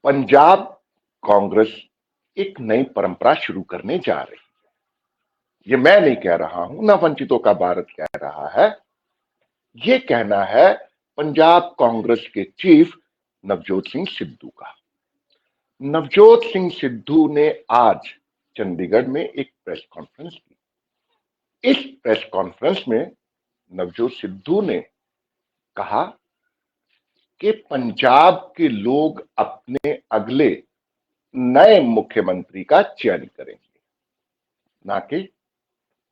पंजाब कांग्रेस एक नई परंपरा शुरू करने जा रही है। ये मैं नहीं कह रहा हूं, ना वंचितों का भारत कह रहा है। ये कहना है पंजाब कांग्रेस के चीफ नवजोत सिंह सिद्धू का। नवजोत सिंह सिद्धू ने आज चंडीगढ़ में एक प्रेस कॉन्फ्रेंस की। इस प्रेस कॉन्फ्रेंस में नवजोत सिद्धू ने कहा कि पंजाब के लोग अपने अगले नए मुख्यमंत्री का चयन करेंगे, ना कि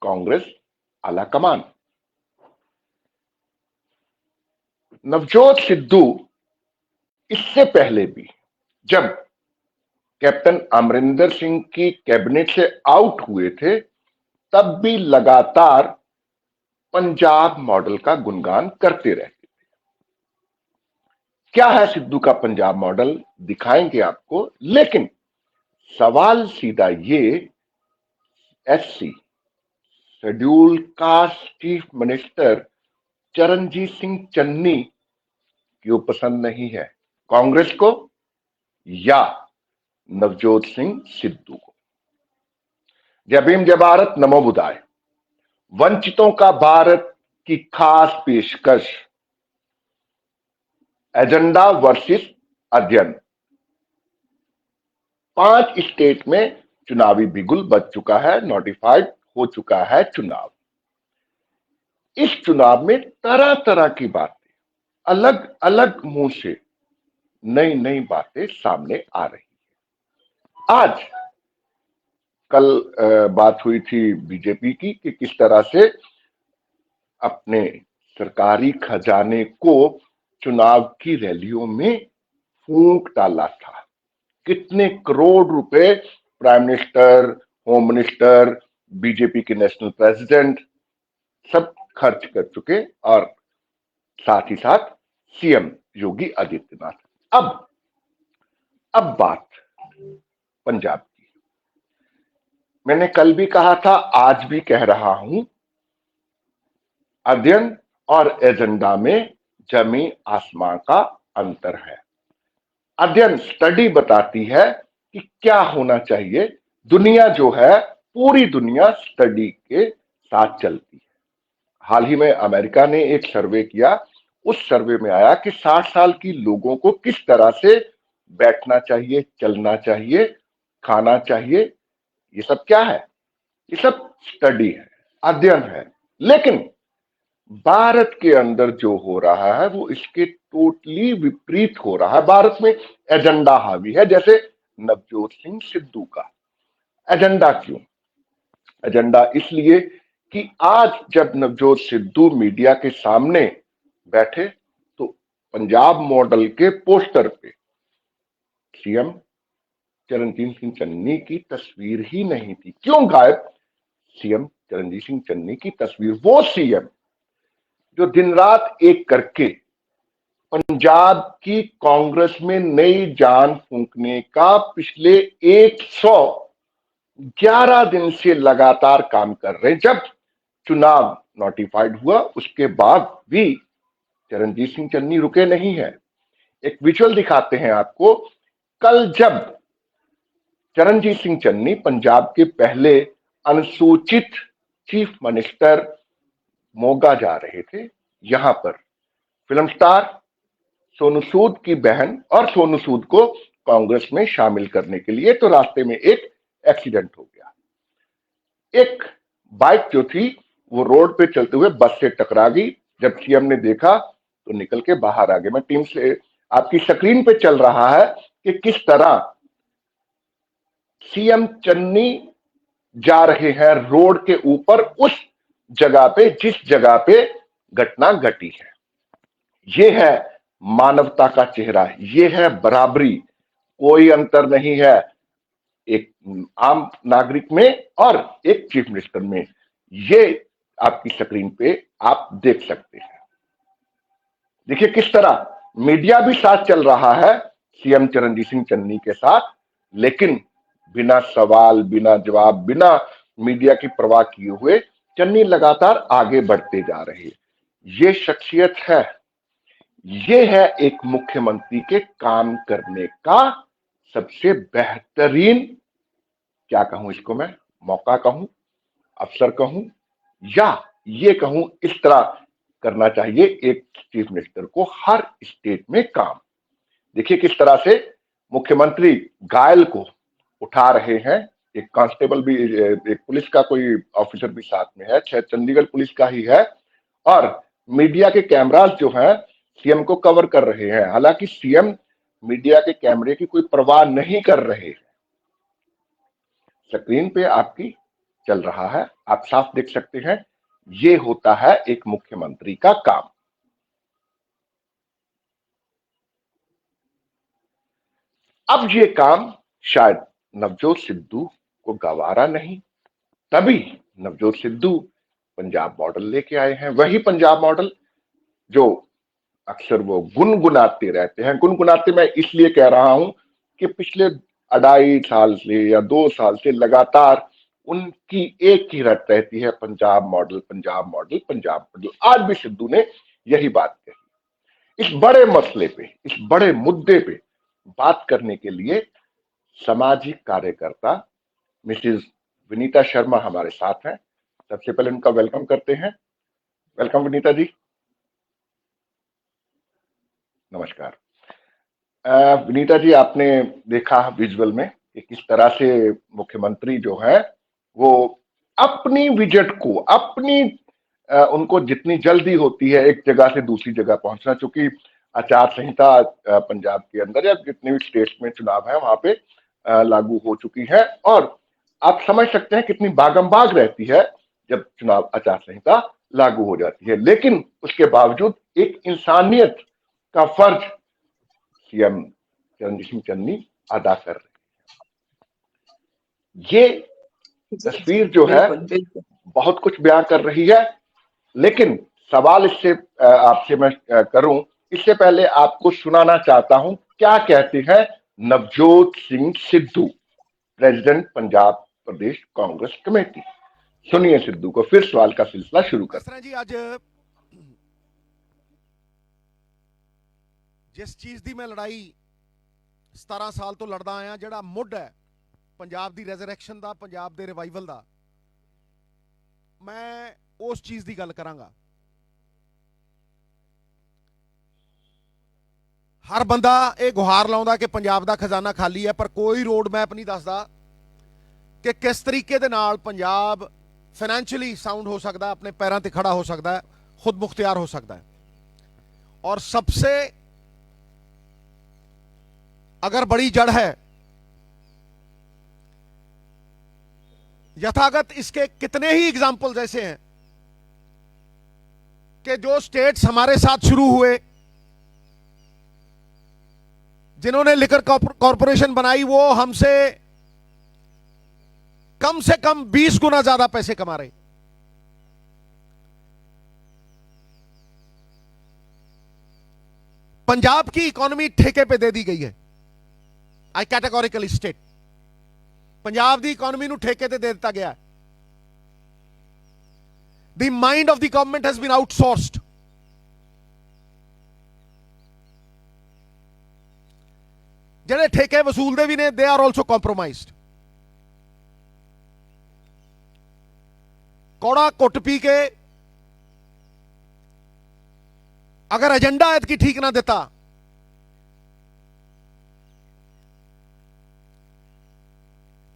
कांग्रेस आलाकमान। नवजोत सिद्धू इससे पहले भी जब कैप्टन अमरिंदर सिंह की कैबिनेट से आउट हुए थे, तब भी लगातार पंजाब मॉडल का गुणगान करते रहते थे। क्या है सिद्धू का पंजाब मॉडल, दिखाएंगे आपको। लेकिन सवाल सीधा ये, SC schedule caste chief minister Charanjit Singh Channi क्यों पसंद नहीं है कांग्रेस को या नवजोत सिंह सिद्धू को? जय भीम, जय भारत, नमो बुद्धाय। वंचितों का भारत की खास पेशकश, एजेंडा वर्सेस अध्ययन। 5 स्टेट में चुनावी बिगुल बज चुका है, नोटिफाइड हो चुका है चुनाव। इस चुनाव में तरह तरह की बातें, अलग अलग मुंह से नई नई बातें सामने आ रही है। आज कल बात हुई थी बीजेपी की कि किस तरह से अपने सरकारी खजाने को चुनाव की रैलियों में फूंक डाला था। कितने करोड़ रुपए prime minister, home minister, BJP के नेशनल प्रेसिडेंट सब खर्च कर चुके, और साथ ही साथ सीएम योगी आदित्यनाथ। अब बात पंजाब की। मैंने कल भी कहा था, आज भी कह रहा हूं, अध्ययन और एजेंडा में जमीन आसमां का अंतर है। अध्ययन स्टडी बताती है कि क्या होना चाहिए। दुनिया जो है, पूरी दुनिया स्टडी के साथ चलती है। हाल ही में अमेरिका ने एक सर्वे किया। उस सर्वे में आया कि 60 साल की लोगों को किस तरह से बैठना चाहिए, चलना चाहिए, खाना चाहिए। ये सब क्या है? ये सब स्टडी है, अध्ययन है। लेकिन भारत के अंदर जो हो रहा है वो इसके टोटली विपरीत हो रहा है। भारत में एजेंडा हावी है, जैसे नवजोत सिंह सिद्धू का एजेंडा। क्यों एजेंडा? इसलिए कि आज जब नवजोत सिद्धू मीडिया के सामने बैठे तो पंजाब मॉडल के पोस्टर पे सीएम चरणजीत सिंह चन्नी की तस्वीर ही नहीं थी। क्यों गायब सीएम चरणजीत सिंह चन्नी की तस्वीर? वो सीएम जो दिन रात एक करके पंजाब की कांग्रेस में नई जान फूंकने का पिछले 111 दिन से लगातार काम कर रहे हैं। जब चुनाव नोटिफाइड हुआ उसके बाद भी चरणजीत सिंह चन्नी रुके नहीं है। एक विजुअल दिखाते हैं आपको। कल जब चरणजीत सिंह चन्नी पंजाब के पहले अनुसूचित चीफ मिनिस्टर मोगा जा रहे थे, यहां पर फिल्म स्टार सोनू सूद की बहन और सोनू सूद को कांग्रेस में शामिल करने के लिए, तो रास्ते में एक एक्सीडेंट हो गया। एक बाइक जो थी वो रोड पे चलते हुए बस से टकरा गई। जब सीएम ने देखा तो निकल के बाहर आ गए। मैं टीम से, आपकी स्क्रीन पे चल रहा है कि किस तरह सीएम चन्नी जा रहे हैं रोड के ऊपर, उस जगह पे जिस जगह पे घटना घटी है। ये है मानवता का चेहरा, ये है बराबरी। कोई अंतर नहीं है एक आम नागरिक में और एक चीफ मिनिस्टर में। ये आपकी स्क्रीन पे आप देख सकते हैं। देखिए किस तरह मीडिया भी साथ चल रहा है सीएम चरणजीत सिंह चन्नी के साथ, लेकिन बिना सवाल, बिना जवाब, बिना मीडिया की परवाह किए हुए चन्नी लगातार आगे बढ़ते जा रहे हैं। ये शख्सियत है, ये है एक मुख्यमंत्री के काम करने का सबसे बेहतरीन, क्या कहूं इसको मैं, मौका कहूं, अवसर कहूं, या ये कहूं इस तरह करना चाहिए एक चीफ मिनिस्टर को हर स्टेट में काम। देखिए किस तरह से मुख्यमंत्री घायल को उठा रहे हैं, एक कांस्टेबल भी, एक पुलिस का कोई ऑफिसर भी साथ में है, शायद चंडीगढ़ पुलिस का ही है, और मीडिया के कैमरास जो हैं सीएम को कवर कर रहे हैं। हालांकि सीएम मीडिया के कैमरे की कोई परवाह नहीं कर रहे हैं, स्क्रीन पे आपकी चल रहा है, आप साफ देख सकते हैं। ये होता है एक मुख्यमंत्री का काम। अब ये काम शायद नवजोत सिद्धू को गवारा नहीं, तभी नवजोत सिद्धू पंजाब मॉडल लेके आए हैं। वही पंजाब मॉडल जो अक्सर वो गुनगुनाते रहते हैं। गुनगुनाते मैं इसलिए कह रहा हूं कि पिछले 2.5 साल से या 2 साल से लगातार उनकी एक ही रट रहती है, Punjab model, Punjab model, Punjab model. आज भी सिद्धू ने यही बात कही। इस बड़े मसले पे, इस बड़े मुद्दे पे बात करने के लिए सामाजिक कार्यकर्ता मिसेज विनीता शर्मा हमारे साथ हैं। सबसे पहले उनका वेलकम करते हैं। वेलकम विनीता जी। नमस्कार। विनीता जी, आपने देखा विजुअल में कि किस तरह से मुख्यमंत्री जो है वो अपनी विजट को, अपनी उनको जितनी जल्दी होती है एक जगह से दूसरी जगह पहुंचना, चूंकि आचार संहिता पंजाब के अंदर या जितने भी स्टेट्स में चुनाव है वहां पे लागू हो चुकी है, और आप समझ सकते हैं कितनी भागम-भाग रहती है जब चुनाव आचार संहिता लागू हो जाती है। लेकिन उसके बावजूद एक इंसानियत का फर्ज सीएम चरणजीत सिंह चन्नी अदा कर रहे हैं। ये तस्वीर जो है बहुत कुछ बयां कर रही है, लेकिन सवाल इससे आपसे मैं करूं, इससे पहले आपको सुनाना चाहता हूं क्या कहते हैं नवजोत सिंह सिद्धू, प्रेसिडेंट पंजाब प्रदेश कांग्रेस कमेटी। सुनिए सिद्धू को, फिर सवाल का सिलसिला शुरू करते हैं। जी आज जिस चीज की मैं लड़ाई 17 साल तो लड़दा आया, ਜਿਹੜਾ ਮੁੱਢ ਹੈ पंजाब की ਰੈਜ਼ਰੈਕਸ਼ਨ ਦਾ, पंजाब के रिवाइवल का, मैं उस चीज़ की गल करांगा। हर बंदा ये गुहार लाउंदा कि पंजाब का खजाना खाली है, पर कोई रोड मैप नहीं दसदा कि किस तरीके दे नाल पंजाब फाइनैंशियली साउंड हो सकता है, अपने पैरों पर खड़ा हो सकता है, खुद मुख्तियार हो सकता है। और सबसे अगर बड़ी जड़ है, यथागत इसके कितने ही एग्जाम्पल्स ऐसे हैं कि जो स्टेट्स हमारे साथ शुरू हुए, जिन्होंने लिकर कॉरपोरेशन बनाई, वो हमसे कम से कम 20 गुना ज्यादा पैसे कमा रहे। पंजाब की इकोनॉमी ठेके पे दे दी गई है। आई कैटेगोरिकली स्टेट, पंजाब की इकोनॉमी नूं ठेके ते दे दिता गया है। The mind of the government has been outsourced. जेडे ठेके वसूलते भी ने, दे आर ऑल्सो कॉम्प्रोमाइज्ड। कौड़ा घुट पी के अगर एजेंडा ऐतकी ठीक ना दिता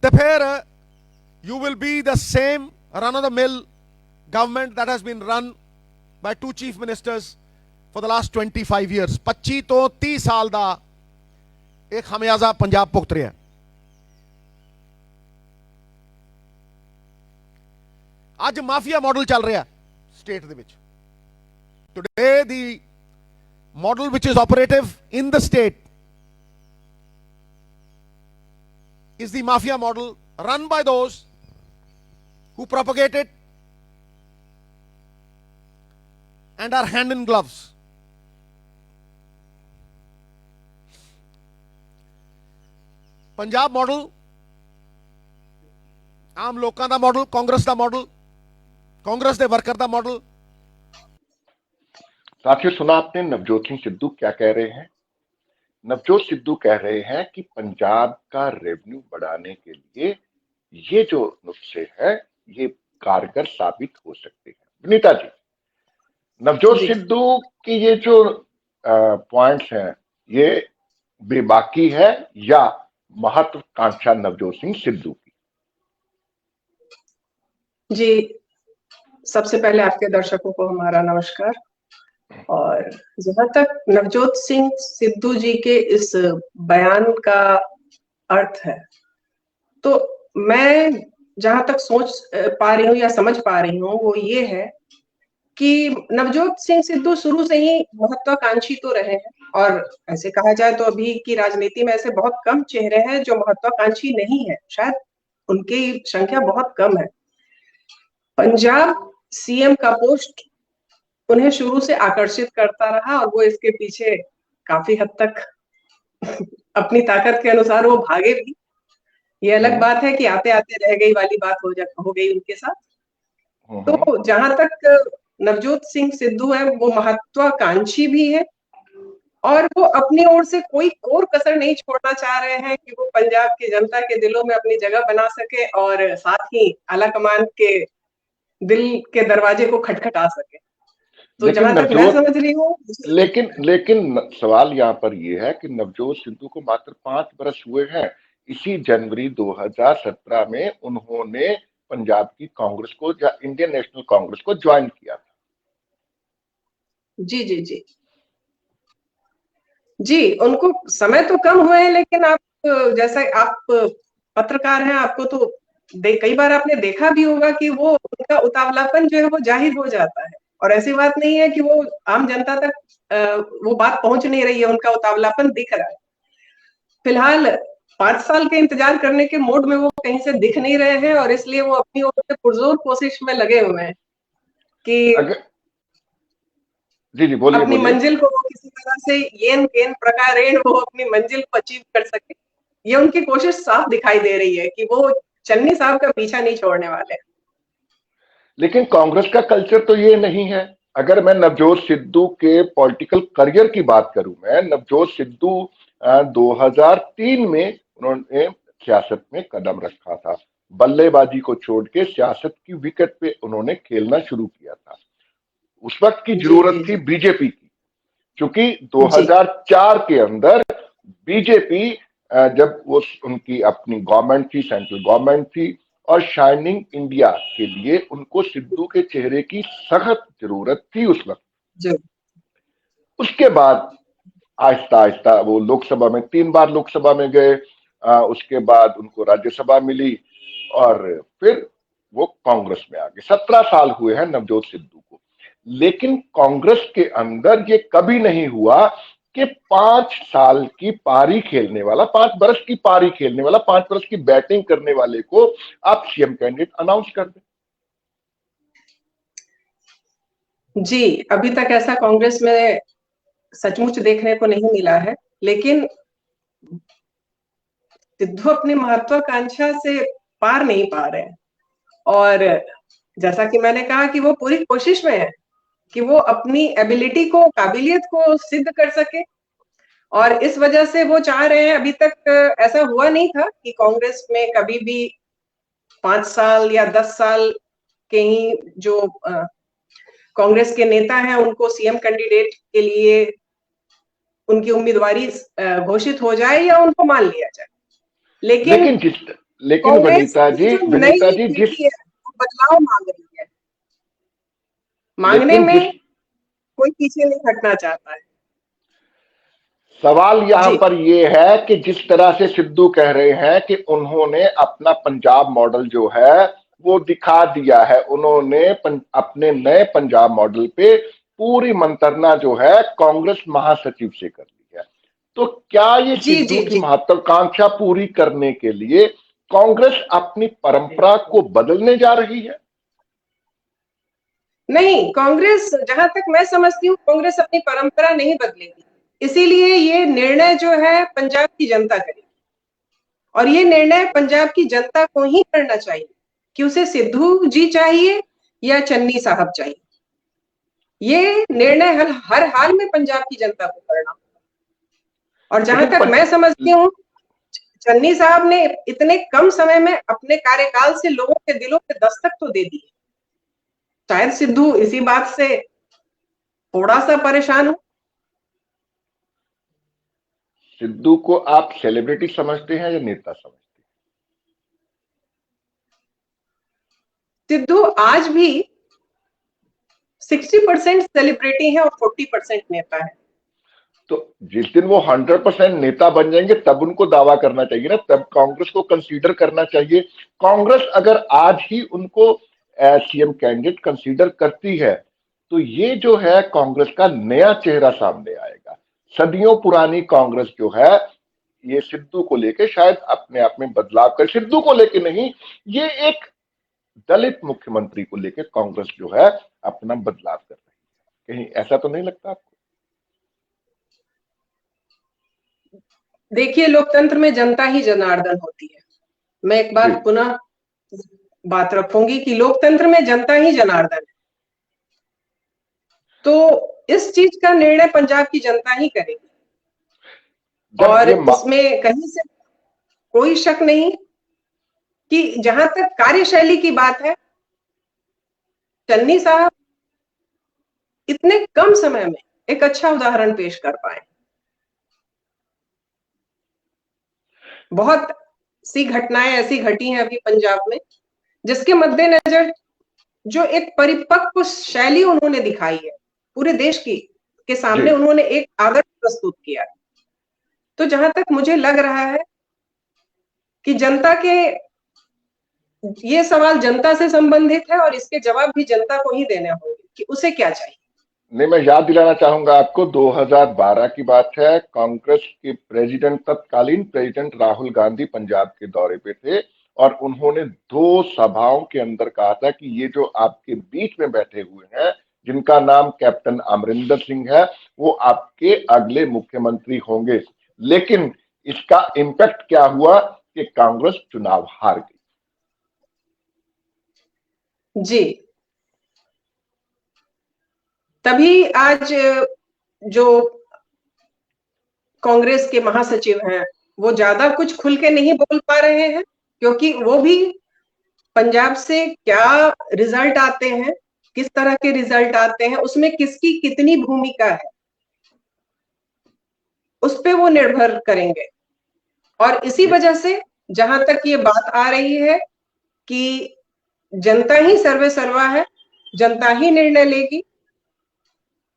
तो फिर you will be the same run of the mill government that has been run by two chief ministers for the last 25 years। 25 तो 30 साल का एक खमियाजा पंजाब भुगत रहा है। आज माफिया मॉडल चल रहा state they which. Today the model which is operative in the state is the mafia model run by those who propagate it and are hand in gloves। Punjab model आम लोगों का मॉडल, कांग्रेस का model, Congress के worker का model. साथियों, सुना आपने नवजोत सिंह सिद्धू क्या कह रहे हैं नवजोत सिद्धू कह रहे हैं कि पंजाब का रेवेन्यू बढ़ाने के लिए ये जो नुस्खे हैं ये कारगर साबित हो सकते हैं। विनीता जी, नवजोत जी सिद्धू की ये जो पॉइंट्स हैं ये बेबाकी है या महत्वाकांक्षा नवजोत सिंह सिद्धू की? जी, सबसे पहले आपके दर्शकों को हमारा नमस्कार। और जहां तक नवजोत सिंह सिद्धू जी के इस बयान का अर्थ है, तो मैं जहां तक सोच पा रही हूँ या समझ पा रही हूँ वो ये है कि नवजोत सिंह सिद्धू शुरू से ही महत्वाकांक्षी तो रहे हैं, और ऐसे कहा जाए तो अभी की राजनीति में ऐसे बहुत कम चेहरे हैं जो महत्वाकांक्षी नहीं है, शायद उनकी संख्या बहुत कम है। पंजाब सीएम का पोस्ट उन्हें शुरू से आकर्षित करता रहा और वो इसके पीछे काफी हद तक अपनी ताकत के अनुसार वो भागे भी। ये अलग बात है कि आते आते रह गई वाली बात हो गई उनके साथ। तो जहां तक नवजोत सिंह सिद्धू है वो महत्वाकांक्षी भी है, और वो अपनी ओर से कोई कोर कसर नहीं छोड़ना चाह रहे हैं कि वो पंजाब की जनता के दिलों में अपनी जगह बना सके और साथ ही आला कमान के दिल के दरवाजे को खटखटा सके। तो जहां तक मैं समझ रही हूँ, लेकिन सवाल यहाँ पर ये है कि नवजोत सिद्धू को मात्र 5 वर्ष हुए हैं। इसी जनवरी 2017 में उन्होंने पंजाब की कांग्रेस को या इंडियन नेशनल कांग्रेस को ज्वाइन किया था। जी जी जी जी, उनको समय तो कम हुए हैं, लेकिन आप जैसा आप पत्रकार हैं, आपको तो कई बार आपने देखा भी होगा कि वो उनका उतावलापन जो है वो जाहिर हो जाता है, और ऐसी बात नहीं है कि वो आम जनता तक वो बात पहुंच नहीं रही है, उनका उतावलापन दिख रहा है। फिलहाल 5 साल के इंतजार करने के मोड में वो कहीं से दिख नहीं रहे हैं, और इसलिए वो अपनी ओर से पुरजोर कोशिश में लगे हुए हैं कि जी बोलिए, अपनी मंजिल को वो किसी तरह से येन केन प्रकारेण वो अपनी मंजिल को अचीव कर सके। ये उनकी कोशिश साफ दिखाई दे रही है कि वो चन्नी साहब का पीछा नहीं छोड़ने वाले। लेकिन कांग्रेस का कल्चर तो ये नहीं है। अगर मैं नवजोत सिद्धू के पॉलिटिकल करियर की बात करूं, मैं नवजोत सिद्धू 2003 में उन्होंने सियासत में कदम रखा था। बल्लेबाजी को छोड़ के सियासत की विकेट पे उन्होंने खेलना शुरू किया था। उस वक्त की जरूरत थी बीजेपी की, क्योंकि 2004 के अंदर बीजेपी जब वो उनकी अपनी गवर्नमेंट थी, सेंट्रल गवर्नमेंट थी, और शाइनिंग इंडिया के लिए उनको सिद्धू के चेहरे की सख्त जरूरत थी उस वक्त। उसके बाद आहिस्ता आहिस्ता वो लोकसभा में 3 बार लोकसभा में गए, उसके बाद उनको राज्यसभा मिली और फिर वो कांग्रेस में आ गए। 17 साल हुए हैं नवजोत सिद्धू को। लेकिन कांग्रेस के अंदर ये कभी नहीं हुआ कि 5 साल की पारी खेलने वाला, 5 वर्ष की पारी खेलने वाला, 5 वर्ष की बैटिंग करने वाले को आप सीएम कैंडिडेट अनाउंस कर दें। जी, अभी तक ऐसा कांग्रेस में सचमुच देखने को नहीं मिला है, लेकिन सिद्धू अपनी महत्वाकांक्षा से पार नहीं पा रहे हैं, और जैसा कि मैंने कहा कि वो पूरी कोशिश में है कि वो अपनी एबिलिटी को, काबिलियत को सिद्ध कर सके, और इस वजह से वो चाह रहे हैं। अभी तक ऐसा हुआ नहीं था कि कांग्रेस में कभी भी 5 साल या 10 साल के ही जो कांग्रेस के नेता हैं उनको सीएम कैंडिडेट के लिए उनकी उम्मीदवारी घोषित हो जाए या उनको मान लिया जाए। लेकिन वनिता जी जिस बदलाव मांग रही है, मांगने में कोई पीछे नहीं हटना चाहता है। सवाल यहां पर यह है कि जिस तरह से सिद्धू कह रहे हैं कि उन्होंने अपना पंजाब मॉडल जो है वो दिखा दिया है, उन्होंने अपने नए पंजाब मॉडल पे पूरी मंत्रणा जो है कांग्रेस महासचिव से कर ली है। तो क्या ये सिद्धू की महत्वाकांक्षा पूरी करने के लिए कांग्रेस अपनी परंपरा को बदलने जा रही है? नहीं, कांग्रेस, जहां तक मैं समझती हूँ, कांग्रेस अपनी परंपरा नहीं बदलेगी। इसीलिए ये निर्णय जो है पंजाब की जनता करेगी, और ये निर्णय पंजाब की जनता को ही करना चाहिए कि उसे सिद्धू जी चाहिए या चन्नी साहब चाहिए। ये निर्णय हर हाल में पंजाब की जनता को करना होगा। और जहां लेकिन तक मैं समझती हूँ, चन्नी साहब ने इतने कम समय में अपने कार्यकाल से लोगों के दिलों पे दस्तक तो दे दी। शायद सिद्धू इसी बात से थोड़ा सा परेशान हो। सिद्धू को आप सेलिब्रिटी समझते हैं या नेता समझते हैं? सिद्धू आज भी 60% सेलिब्रिटी है और 40% नेता है। तो जिस दिन वो 100% नेता बन जाएंगे तब उनको दावा करना चाहिए ना, तब कांग्रेस को कंसीडर करना चाहिए। कांग्रेस अगर आज ही उनको सीएम कैंडिडेट कंसीडर करती है तो ये जो है कांग्रेस का नया चेहरा सामने आएगा। सदियों पुरानी कांग्रेस जो है ये सिद्धू को लेके शायद अपने आप में बदलाव कर, सिद्धू को लेके नहीं, ये एक दलित मुख्यमंत्री को लेके कांग्रेस जो है अपना बदलाव कर रही है। कहीं ऐसा तो नहीं लगता आपको? देखिए, लोकतंत्र में जनता ही जनार्दन होती है। मैं एक बात पुनः बात रखूंगी कि लोकतंत्र में जनता ही जनार्दन है। तो इस चीज का निर्णय पंजाब की जनता ही करेगी और इसमें कहीं से कोई शक नहीं कि जहां तक कार्यशैली की बात है, चन्नी साहब इतने कम समय में एक अच्छा उदाहरण पेश कर पाए। बहुत सी घटनाएं ऐसी घटी हैं अभी पंजाब में जिसके मद्देनजर जो एक परिपक्व शैली उन्होंने दिखाई है, पूरे देश के सामने उन्होंने एक आदर्श प्रस्तुत किया। तो जहां तक मुझे लग रहा है कि जनता के ये सवाल जनता से संबंधित है और इसके जवाब भी जनता को ही देने होंगे कि उसे क्या चाहिए। नहीं, मैं याद दिलाना चाहूंगा आपको, 2012 की बात है, कांग्रेस के प्रेसिडेंट, तत्कालीन प्रेसिडेंट राहुल गांधी पंजाब के दौरे पे थे और उन्होंने 2 सभाओं के अंदर कहा था कि ये जो आपके बीच में बैठे हुए हैं जिनका नाम कैप्टन अमरिंदर सिंह है वो आपके अगले मुख्यमंत्री होंगे। लेकिन इसका इम्पैक्ट क्या हुआ कि कांग्रेस चुनाव हार गई। जी, तभी आज जो कांग्रेस के महासचिव हैं वो ज्यादा कुछ खुल के नहीं बोल पा रहे हैं, क्योंकि वो भी पंजाब से क्या रिजल्ट आते हैं, किस तरह के रिजल्ट आते हैं, उसमें किसकी कितनी भूमिका है, उस पे वो निर्भर करेंगे। और इसी वजह से जहां तक ये बात आ रही है कि जनता ही सर्वे सर्वा है, जनता ही निर्णय लेगी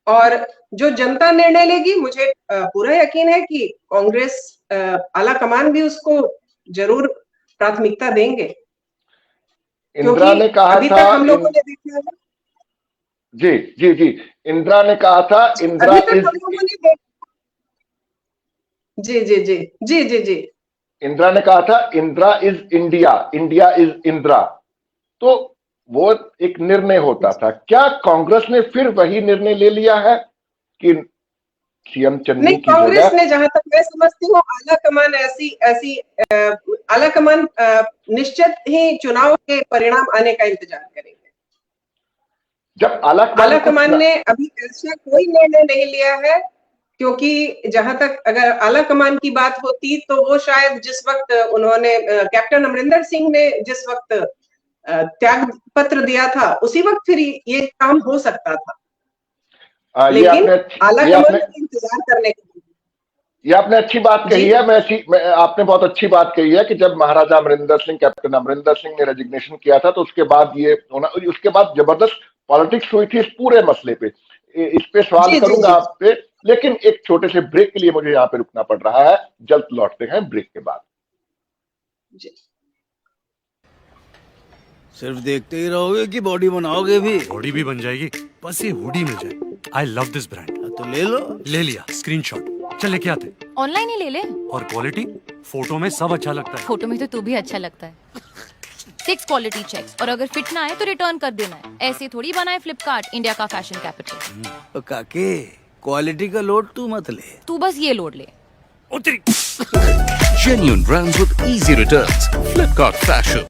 और जो जनता निर्णय लेगी, मुझे पूरा यकीन है कि कांग्रेस आला कमान भी उसको जरूर प्राथमिकता देंगे। इंदिरा ने कहा अभी था, तक हम लोगों ने देखा है। जी जी जी, इंदिरा ने कहा था, इंदिरा इज, जी जी जी जी जी जी, इंदिरा ने कहा था Indira is India, India is Indira. तो वो एक निर्णय होता था। क्या कांग्रेस ने फिर वही निर्णय ले लिया है कि सीएम चन्नी की कांग्रेस ने, जहां तक मैं समझती हूँ, आला कमान ऐसी आला कमान निश्चित ही चुनाव के परिणाम आने का इंतजार करेंगे। जब आला कमान ने अभी ऐसा कोई निर्णय नहीं लिया है, क्योंकि जहां तक अगर आला कमान की बात होती तो वो शायद जिस वक्त उन्होंने कैप्टन अमरिंदर सिंह ने जिस वक्त त्याग पत्र दिया था उसी वक्त फिर ये काम हो सकता था। लेकिन आला कमान को इंतजार करने की, ये आपने अच्छी बात कही है। आपने बहुत अच्छी बात कही है कि जब महाराजा अमरिंदर सिंह, कैप्टन अमरिंदर सिंह ने रेजिग्नेशन किया था तो उसके बाद ये होना, उसके बाद जबरदस्त पॉलिटिक्स हुई थी इस पूरे मसले पे। इस पे सवाल करूंगा आप पे, लेकिन एक छोटे से ब्रेक के लिए मुझे यहाँ पे रुकना पड़ रहा है। जल्द लौटते हैं ब्रेक के बाद। सिर्फ देखते ही रहोगे कि बॉडी बनाओगे भी? बॉडी भी बन जाएगी, बस ये हुडी मिल जाए। I love this brand. तो ले लो। ले लिया, स्क्रीनशॉट। चल लेके आते। ऑनलाइन ही ले ले। और क्वालिटी? फोटो में सब अच्छा लगता है। फोटो में तो तू भी अच्छा लगता है। 6 क्वालिटी चेक्स, और अगर फिट ना आए तो रिटर्न कर देना है। ऐसे थोड़ी बनाए फ्लिपकार्ट, इंडिया का फैशन कैपिटल। तो काके, क्वालिटी का लोड तू मत ले, तू बस ये लोड ले। Genuine brands with easy returns. Flipkart Fashion.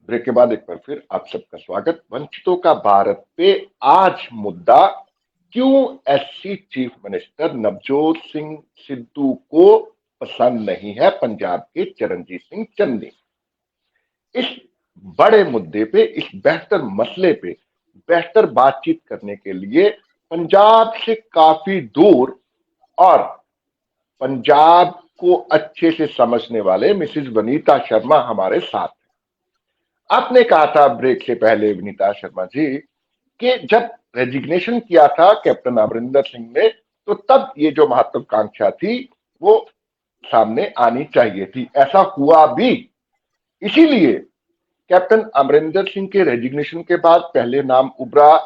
Break के बाद एक बार फिर आप सबका स्वागत। वंचितों का भारत पे आज मुद्दा क्यों SC chief minister Navjot Singh Sidhu को पसंद नहीं है पंजाब के चरणजीत सिंह चन्नी। इस बड़े मुद्दे पे, इस बेहतर मसले पे बेहतर बातचीत करने के लिए पंजाब से काफी दूर और पंजाब को अच्छे से समझने वाले मिसेस वनीता शर्मा हमारे साथ हैं। आपने कहा था ब्रेक से पहले विनीता शर्मा जी कि जब रेजिग्नेशन किया था कैप्टन अमरिंदर सिंह ने, तो तब ये जो महत्वाकांक्षा थी वो सामने आनी चाहिए थी। ऐसा हुआ भी। इसीलिए कैप्टन अमरिंदर सिंह के रेजिग्नेशन के बाद पहले नाम उभरा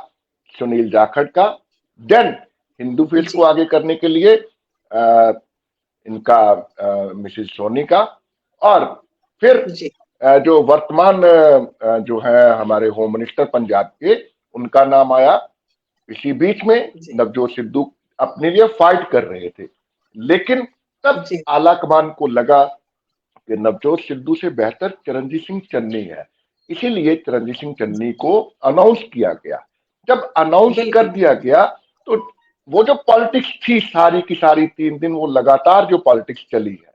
सुनील जाखड़ का, देन हिंदू फेस को आगे करने के लिए इनका मिसेस सोनी का, और फिर जो वर्तमान जो है हमारे होम मिनिस्टर पंजाब के, उनका नाम आया। इसी बीच में नवजोत सिद्धू अपने लिए फाइट कर रहे थे, लेकिन तब आला कमान को लगा कि नवजोत सिद्धू से बेहतर चरणजीत सिंह चन्नी है, इसीलिए चरणजीत सिंह चन्नी को अनाउंस किया गया। जब अनाउंस कर दिया गया तो वो जो पॉलिटिक्स थी सारी की सारी 3 दिन वो लगातार जो पॉलिटिक्स चली है,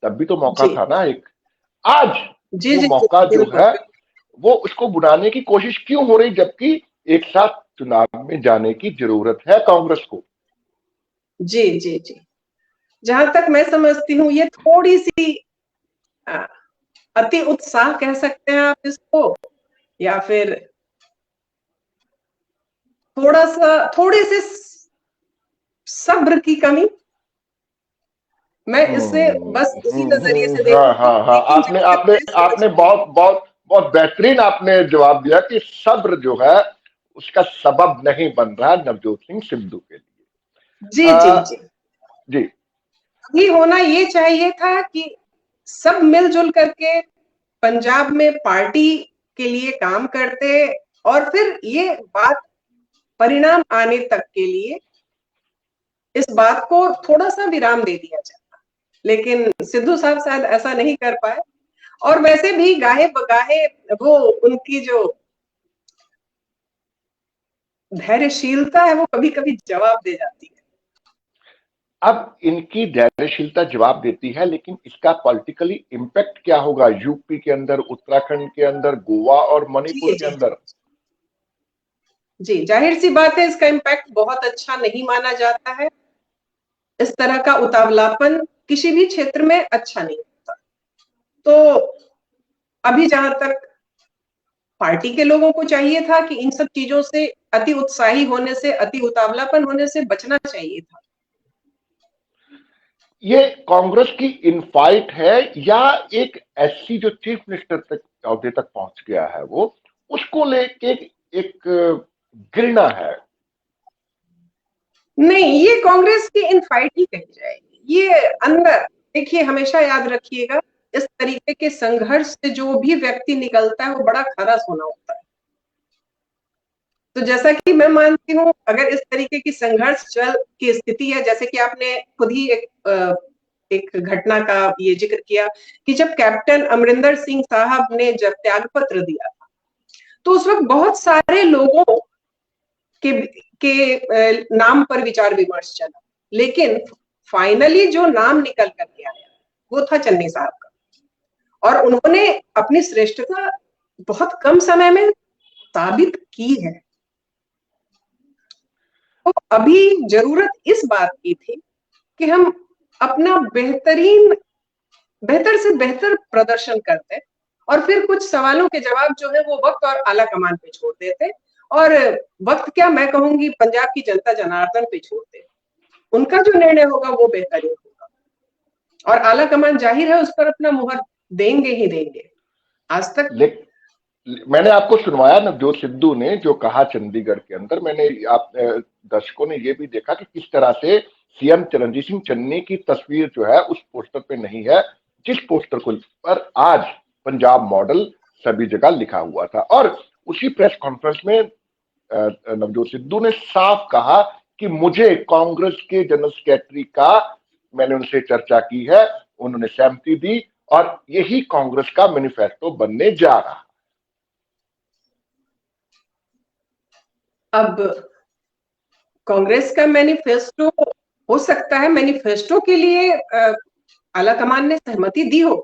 तब भी तो मौका था ना एक। आज वो मौका जो है वो उसको बुलाने की कोशिश क्यों हो रही, जबकि एक साथ चुनाव में जाने की जरूरत है कांग्रेस को। जी जी जी, जहां तक मैं समझती हूँ ये थोड़ी सी अति उत्साह कह सकते हैं आप इसको, या फिर थोड़े से सब्र की कमी। मैं इससे बस इसी नजरिए से देखती हूँ। हाँ, आपने बहुत बेहतरीन आपने जवाब दिया कि सब्र जो है उसका सबब नहीं बन रहा नवजोत सिंह सिद्धू के लिए। जी जी जी जी, ये होना ये चाहिए था कि सब मिलजुल करके पंजाब में पार्टी के लिए काम करते, और फिर ये बात परिणाम आने तक के लिए इस बात को थोड़ा सा विराम दे दिया जाता, लेकिन सिद्धू साहब शायद ऐसा नहीं कर पाए। और वैसे भी गाहे बगाहे वो उनकी जो धैर्यशीलता है वो कभी कभी जवाब दे जाती है। अब इनकी धैर्यशीलता जवाब देती है, लेकिन इसका पॉलिटिकली इम्पैक्ट क्या होगा यूपी के अंदर, उत्तराखंड के अंदर, गोवा और मणिपुर के अंदर? जी, जाहिर सी बात है इसका इम्पैक्ट बहुत अच्छा नहीं माना जाता है। इस तरह का उतावलापन किसी भी क्षेत्र में अच्छा नहीं होता। तो अभी जहां तक पार्टी के लोगों को चाहिए था कि इन सब चीजों से, अति उत्साही होने से, अति उतावलापन होने से बचना चाहिए था। ये कांग्रेस की इनफाइट है या एक एससी जो चीफ मिनिस्टर तक औहदे तक पहुंच गया है वो, उसको लेके एक घृणा है? नहीं, ये कांग्रेस की इनफाइट ही कही जाएगी। ये अंदर देखिए, हमेशा याद रखिएगा, इस तरीके के संघर्ष से जो भी व्यक्ति निकलता है वो बड़ा खरा सोना होता है। तो जैसा कि मैं मानती हूँ, अगर इस तरीके की संघर्ष चल की स्थिति है, जैसे कि आपने खुद ही एक घटना का ये जिक्र किया कि जब कैप्टन अमरिंदर सिंह साहब ने जब त्यागपत्र दिया था, तो उस वक्त बहुत सारे लोगों के नाम पर विचार विमर्श चला, लेकिन फाइनली जो नाम निकल करके आया वो था चन्नी साहब का, और उन्होंने अपनी श्रेष्ठता बहुत कम समय में साबित की है। तो अभी जरूरत इस बात की थी कि हम अपना बेहतर से बेहतर प्रदर्शन करते, और फिर कुछ सवालों के जवाब जो है वो वक्त और आला कमान पे छोड़ देते, और वक्त क्या, मैं कहूंगी पंजाब की जनता जनार्दन पे छोड़ते। उनका जो निर्णय होगा वो बेहतरीन होगा, और आला कमान जाहिर है उस पर अपना मुहर देंगे ही देंगे। आज तक मैंने आपको सुनवाया नवजोत सिद्धू ने जो कहा चंडीगढ़ के अंदर, मैंने आप दर्शकों ने ये भी देखा कि किस तरह से सीएम चरणजीत सिंह चन्नी की तस्वीर जो है उस पोस्टर पे नहीं है, जिस पोस्टर को पर आज पंजाब मॉडल सभी जगह लिखा हुआ था। और उसी प्रेस कॉन्फ्रेंस में नवजोत सिद्धू ने साफ कहा कि मुझे कांग्रेस के जनरल सेक्रेटरी का, मैंने उनसे चर्चा की है, उन्होंने सहमति दी, और यही कांग्रेस का मैनिफेस्टो बनने जा रहा। अब कांग्रेस का मैनिफेस्टो हो सकता है, मैनिफेस्टो के लिए आलाकमान ने सहमति दी हो,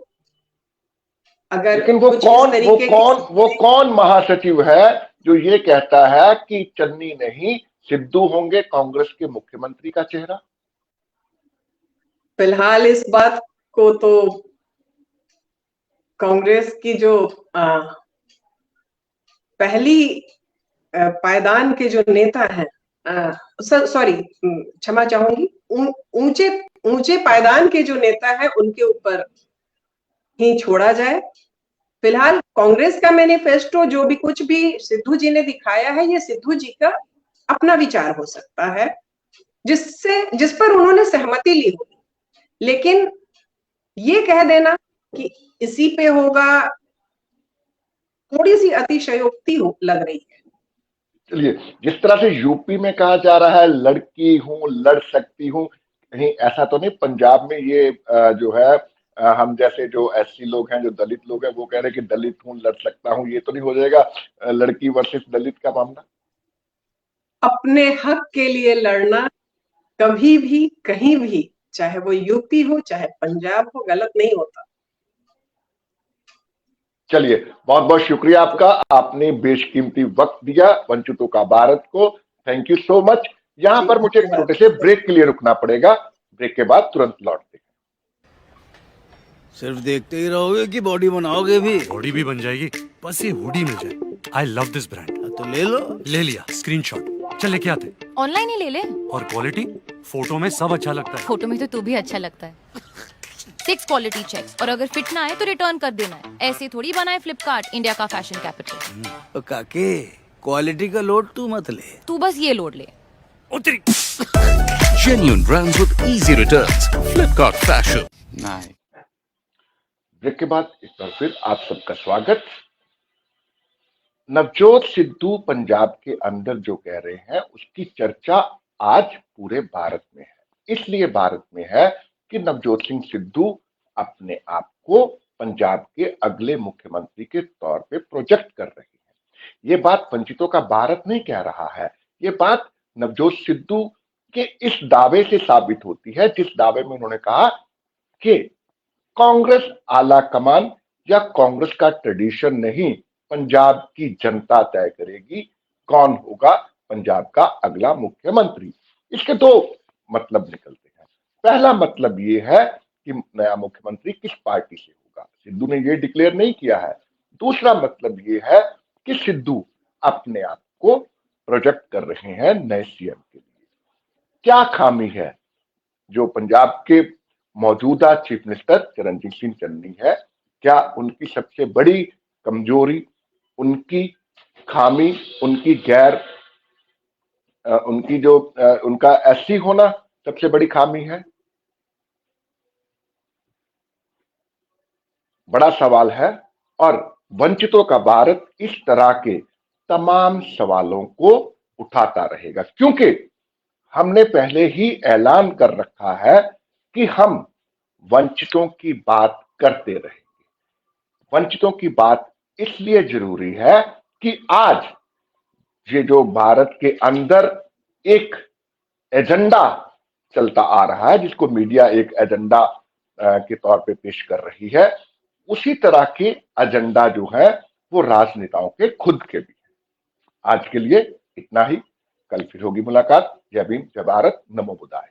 अगर लेकिन वो कुछ कौन इस तरीके वो कौन महासचिव है जो ये कहता है कि चन्नी नहीं सिद्धू होंगे कांग्रेस के मुख्यमंत्री का चेहरा? फिलहाल इस बात को तो कांग्रेस की जो पहली पायदान के जो नेता हैं, सॉरी क्षमा चाहूंगी, ऊंचे ऊंचे पायदान के जो नेता हैं उनके ऊपर ही छोड़ा जाए। फिलहाल कांग्रेस का मैनिफेस्टो जो भी कुछ भी सिद्धू जी ने दिखाया है, ये सिद्धू जी का अपना विचार हो सकता है जिस पर उन्होंने सहमति ली होगी, लेकिन ये कह देना कि इसी पे होगा, थोड़ी सी अतिशयोक्ति लग रही है। चलिए, जिस तरह से यूपी में कहा जा रहा है लड़की हूं, लड़ सकती हूं, कहीं ऐसा तो नहीं पंजाब में ये जो है हम जैसे जो एससी लोग हैं, जो दलित लोग हैं, वो कह रहे हैं कि दलित हूं, लड़ सकता हूं, ये तो नहीं हो जाएगा लड़की वर्सेस दलित का मामला? अपने हक के लिए लड़ना कभी भी कहीं भी, चाहे वो यूपी हो चाहे पंजाब हो, गलत नहीं होता। चलिए, बहुत बहुत शुक्रिया आपका, आपने बेशकीमती वक्त दिया वंचितों का भारत को। Thank you so much. यहां पर मुझे एक छोटे से ब्रेक के लिए रुकना पड़ेगा, ब्रेक के बाद तुरंत लौटते हैं। सिर्फ देखते ही रहोगे कि बॉडी बनाओगे भी? बॉडी भी बन जाएगी, बस ये हुडी में जाए। I love this brand. तो ले लो। ले लिया, स्क्रीनशॉट। चल लेके आते। ऑनलाइन ही ले ले। और क्वालिटी फोटो में सब अच्छा लगता है। फोटो में तो तू भी अच्छा लगता है। 6 क्वालिटी चेक्स, और अगर फिट ना आए तो रिटर्न कर देना है। ऐसे थोड़ी बनाए फ्लिपकार्ट, इंडिया का फैशन कैपिटल। तो काके क्वालिटी का लोड तू मत ले, तू बस ये लोड ले। उतरी। Genuine brands with easy returns. Flipkart Fashion. Break के बाद एक बार फिर आप सबका स्वागत। नवजोत सिद्धू पंजाब के अंदर जो कह रहे हैं उसकी चर्चा आज पूरे भारत में है। इसलिए भारत में है कि नवजोत सिंह सिद्धू अपने आप को पंजाब के अगले मुख्यमंत्री के तौर पे प्रोजेक्ट कर रहे हैं। ये बात वंचितों का भारत नहीं कह रहा है, ये बात नवजोत सिद्धू के इस दावे से साबित होती है, जिस दावे में उन्होंने कहा कि कांग्रेस आला कमान या कांग्रेस का ट्रेडिशन नहीं, पंजाब की जनता तय करेगी कौन होगा पंजाब का अगला मुख्यमंत्री। इसके दो मतलब निकलते हैं। पहला मतलब ये है कि नया मुख्यमंत्री किस पार्टी से होगा, सिद्धू ने ये डिक्लेयर नहीं किया है। दूसरा मतलब ये है कि सिद्धू अपने आप को प्रोजेक्ट कर रहे हैं नए सीएम के लिए। क्या खामी है जो पंजाब के मौजूदा चीफ मिनिस्टर चरणजीत सिंह चन्नी है, क्या उनकी सबसे बड़ी कमजोरी, उनकी खामी, उनकी उनकी जो उनका एससी होना सबसे बड़ी खामी है? बड़ा सवाल है। और वंचितों का भारत इस तरह के तमाम सवालों को उठाता रहेगा, क्योंकि हमने पहले ही ऐलान कर रखा है कि हम वंचितों की बात करते रहेंगे। वंचितों की बात इसलिए जरूरी है कि आज ये जो भारत के अंदर एक एजेंडा चलता आ रहा है, जिसको मीडिया एक एजेंडा के तौर पे पेश कर रही है, उसी तरह के एजेंडा जो है वो राजनेताओं के खुद के भी है। आज के लिए इतना ही, कल फिर होगी मुलाकात। जय भीम, जय भारत, नमो बुद्धाय।